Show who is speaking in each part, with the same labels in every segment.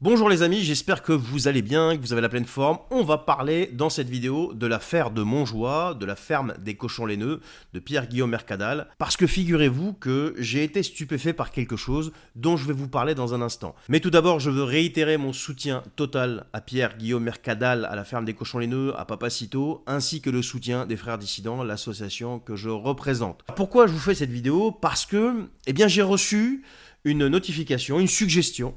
Speaker 1: Bonjour les amis, j'espère que vous allez bien, que vous avez la pleine forme. On va parler dans cette vidéo de l'affaire de Montjoie, de la ferme des cochons laineux de Pierre-Guillaume Mercadal, parce que figurez-vous que j'ai été stupéfait par quelque chose dont je vais vous parler dans un instant. Mais tout d'abord, je veux réitérer mon soutien total à Pierre-Guillaume Mercadal, à la ferme des cochons laineux, à Papacito, ainsi que le soutien des Frères Dissidents, l'association que je représente. Pourquoi je vous fais cette vidéo? Parce que, j'ai reçu une notification, une suggestion,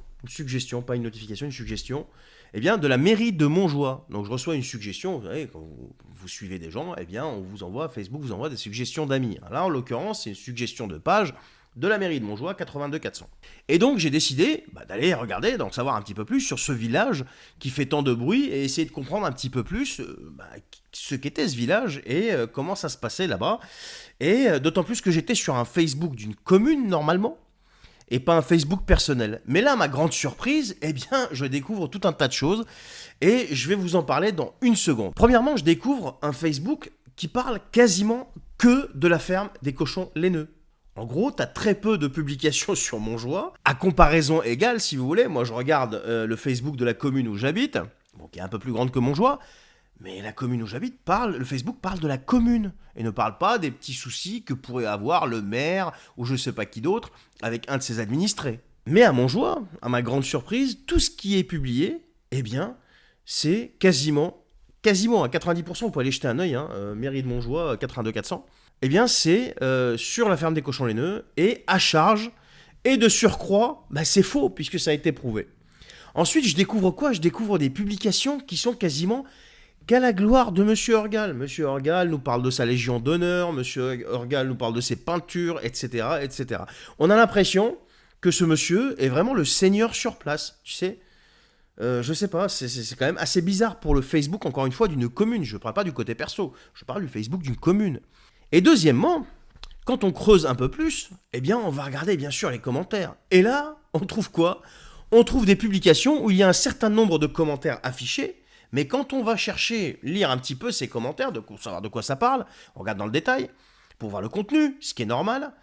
Speaker 1: pas une notification, une suggestion, de la mairie de Montjoie. Donc je reçois une suggestion, vous savez, quand vous suivez des gens, on vous envoie, Facebook vous envoie des suggestions d'amis. Là, en l'occurrence, c'est une suggestion de page de la mairie de Montjoie, 82 400. Et donc j'ai décidé d'aller regarder, d'en savoir un petit peu plus sur ce village qui fait tant de bruit et essayer de comprendre un petit peu plus ce qu'était ce village et comment ça se passait là-bas. Et d'autant plus que j'étais sur un Facebook d'une commune normalement, et pas un Facebook personnel. Mais là, ma grande surprise, je découvre tout un tas de choses et je vais vous en parler dans une seconde. Premièrement, je découvre un Facebook qui parle quasiment que de la ferme des cochons laineux. En gros, t'as très peu de publications sur Montjoie. À comparaison égale, si vous voulez, moi je regarde le Facebook de la commune où j'habite, qui est un peu plus grande que Montjoie, mais la commune où j'habite le Facebook parle de la commune et ne parle pas des petits soucis que pourrait avoir le maire ou je sais pas qui d'autre avec un de ses administrés. Mais à Montjoie, à ma grande surprise, tout ce qui est publié, c'est quasiment à 90%, vous pouvez aller jeter un œil, mairie de Montjoie, 82 400, c'est sur la ferme des cochons laineux et à charge, et de surcroît, c'est faux puisque ça a été prouvé. Ensuite, je découvre quoi? Je découvre des publications qui sont quasiment qu'à la gloire de Monsieur Orgal. Monsieur Orgal nous parle de sa Légion d'honneur, Monsieur Orgal nous parle de ses peintures, etc., etc. On a l'impression que ce monsieur est vraiment le seigneur sur place, tu sais. Je sais pas, c'est quand même assez bizarre pour le Facebook, encore une fois, d'une commune. Je ne parle pas du côté perso, je parle du Facebook d'une commune. Et deuxièmement, quand on creuse un peu plus, on va regarder bien sûr les commentaires. Et là, on trouve quoi? On trouve des publications où il y a un certain nombre de commentaires affichés. Mais quand on va chercher, lire un petit peu ces commentaires, pour savoir de quoi ça parle, on regarde dans le détail, pour voir le contenu, ce qui est normal,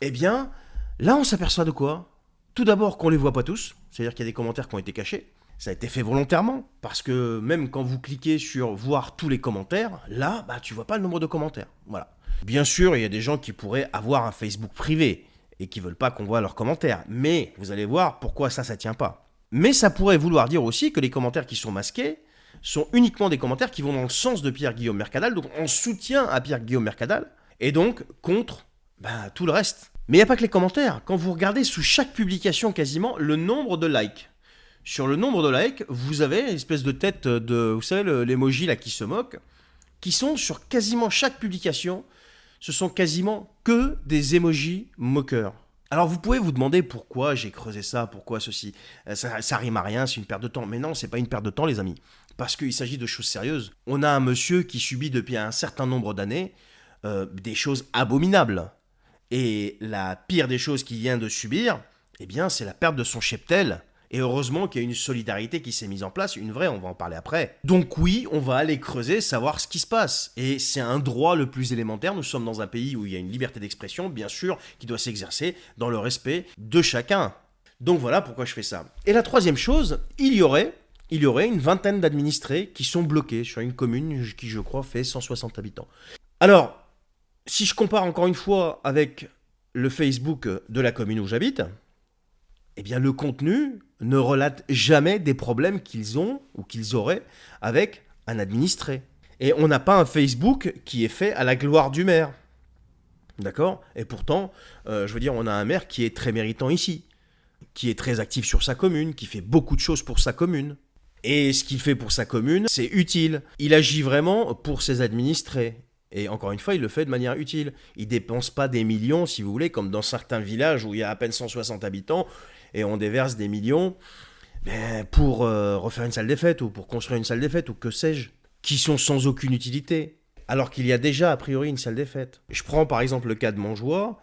Speaker 1: là on s'aperçoit de quoi? Tout d'abord qu'on ne les voit pas tous, c'est-à-dire qu'il y a des commentaires qui ont été cachés, ça a été fait volontairement, parce que même quand vous cliquez sur voir tous les commentaires, là, tu vois pas le nombre de commentaires, voilà. Bien sûr, il y a des gens qui pourraient avoir un Facebook privé, et qui veulent pas qu'on voit leurs commentaires, mais vous allez voir pourquoi ça tient pas. Mais ça pourrait vouloir dire aussi que les commentaires qui sont masqués, sont uniquement des commentaires qui vont dans le sens de Pierre-Guillaume Mercadal, donc en soutien à Pierre-Guillaume Mercadal, et donc contre tout le reste. Mais il n'y a pas que les commentaires. Quand vous regardez sous chaque publication quasiment le nombre de likes, sur le nombre de likes, vous avez une espèce de tête de, vous savez, l'emoji là qui se moque, qui sont sur quasiment chaque publication, ce sont quasiment que des emojis moqueurs. Alors vous pouvez vous demander pourquoi j'ai creusé ça, pourquoi ceci, ça rime à rien, c'est une perte de temps. Mais non, c'est pas une perte de temps les amis, parce qu'il s'agit de choses sérieuses. On a un monsieur qui subit depuis un certain nombre d'années des choses abominables. Et la pire des choses qu'il vient de subir, c'est la perte de son cheptel. Et heureusement qu'il y a une solidarité qui s'est mise en place, une vraie, on va en parler après. Donc oui, on va aller creuser, savoir ce qui se passe. Et c'est un droit le plus élémentaire, nous sommes dans un pays où il y a une liberté d'expression, bien sûr, qui doit s'exercer dans le respect de chacun. Donc voilà pourquoi je fais ça. Et la troisième chose, il y aurait une vingtaine d'administrés qui sont bloqués sur une commune qui, je crois, fait 160 habitants. Alors, si je compare encore une fois avec le Facebook de la commune où j'habite, le contenu ne relate jamais des problèmes qu'ils ont ou qu'ils auraient avec un administré. Et on n'a pas un Facebook qui est fait à la gloire du maire. D'accord? Et pourtant, on a un maire qui est très méritant ici, qui est très actif sur sa commune, qui fait beaucoup de choses pour sa commune. Et ce qu'il fait pour sa commune, c'est utile. Il agit vraiment pour ses administrés. Et encore une fois, il le fait de manière utile. Il ne dépense pas des millions, si vous voulez, comme dans certains villages où il y a à peine 160 habitants, et on déverse des millions pour refaire une salle des fêtes, ou pour construire une salle des fêtes, ou que sais-je, qui sont sans aucune utilité, alors qu'il y a déjà a priori une salle des fêtes. Je prends par exemple le cas de Montjoie,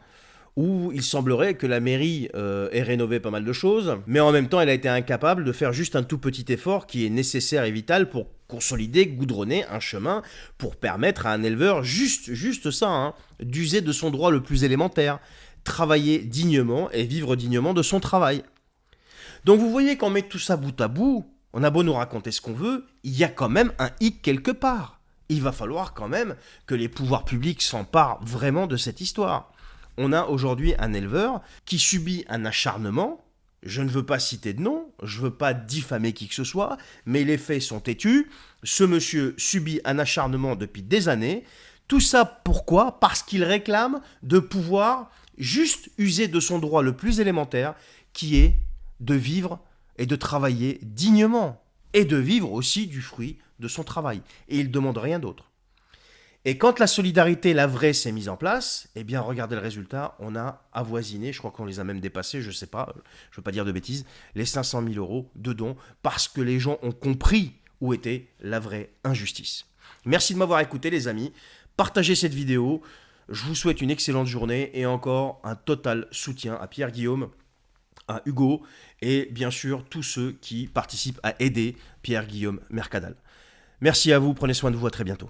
Speaker 1: où il semblerait que la mairie ait rénové pas mal de choses, mais en même temps elle a été incapable de faire juste un tout petit effort qui est nécessaire et vital pour consolider, goudronner un chemin pour permettre à un éleveur, juste ça, d'user de son droit le plus élémentaire, travailler dignement et vivre dignement de son travail. Donc vous voyez qu'on met tout ça bout à bout, on a beau nous raconter ce qu'on veut, il y a quand même un hic quelque part. Il va falloir quand même que les pouvoirs publics s'emparent vraiment de cette histoire. On a aujourd'hui un éleveur qui subit un acharnement. Je ne veux pas citer de nom, je ne veux pas diffamer qui que ce soit, mais les faits sont têtus. Ce monsieur subit un acharnement depuis des années. Tout ça pourquoi? Parce qu'il réclame de pouvoir juste user de son droit le plus élémentaire, qui est de vivre et de travailler dignement. Et de vivre aussi du fruit de son travail. Et il ne demande rien d'autre. Et quand la solidarité, la vraie, s'est mise en place, eh bien, regardez le résultat, on a avoisiné, je crois qu'on les a même dépassés, je ne sais pas, je ne veux pas dire de bêtises, les 500 000 euros de dons, parce que les gens ont compris où était la vraie injustice. Merci de m'avoir écouté, les amis. Partagez cette vidéo. Je vous souhaite une excellente journée et encore un total soutien à Pierre-Guillaume, à Hugo et bien sûr tous ceux qui participent à aider Pierre-Guillaume Mercadal. Merci à vous, prenez soin de vous, à très bientôt.